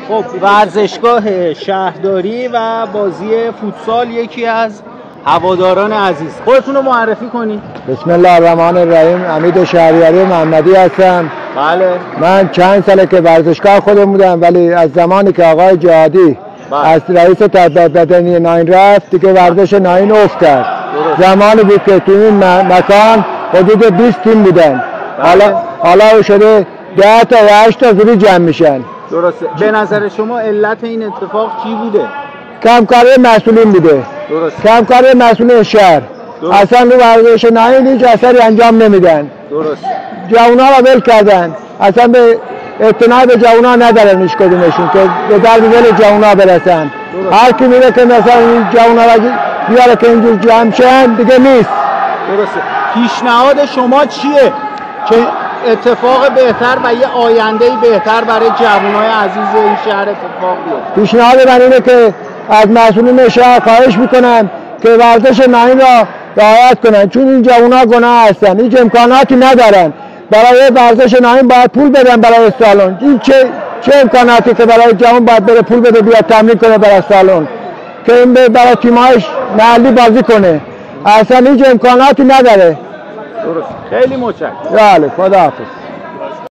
خب ورزشگاه شهرداری و بازی فوتسال یکی از هواداران عزیز، خودتون رو معرفی کنید. بسم الله الرحمن الرحیم. امید شهریاری محمدی هستم. بله. من چند ساله که ورزشگاه خودم بودم، ولی از زمانی که آقای جهادی از رئیس تربیت بدنی ناین رفت دیگه ورزش ناین افت کرد. زمانی بود که تو این مکان حدود 20 تیم بودن. حالا شده 10 تا و 8 تا زوری جمع میشن. درسته. به نظر شما علت این اتفاق چی بوده؟ کمکاری مسئولین بوده. درسته. کمکاری مسئولین شهر. اصلا رو ورزش ناین هیچ اثری انجام نمیدن. درسته. جوونا را ول کردن، اصلا به اعتنای به جوونا ندارن هیچ کدومشون که به درد دل جوونا برسن. هر کی میره که مثلا این جوونا را بیاره که اینجور جمع شن دیگه نیست. درسته. پیشنهاد شما چیه که اتفاق بهتر و یه آینده بهتر برای جوانای عزیز این شهر اتفاق بیفته؟ پیشنهاد من اینه که از مسئولین شهر خواهش میکنم که ورزش ناین را رعایت کنن، چون این جوونا گناه هستن، هیچ امکاناتی ندارن. برای ورزش ناین باید پول بدن برای سالن. این چه امکاناتی که برای جوان باید بره پول بده بیاد تمرین کنه برای سالن که این برای تیم‌هاش محلی بازی کنه؟ اصلا هیچ امکاناتی نداره. درست. خیلی متشکرم. بله، خداحافظ.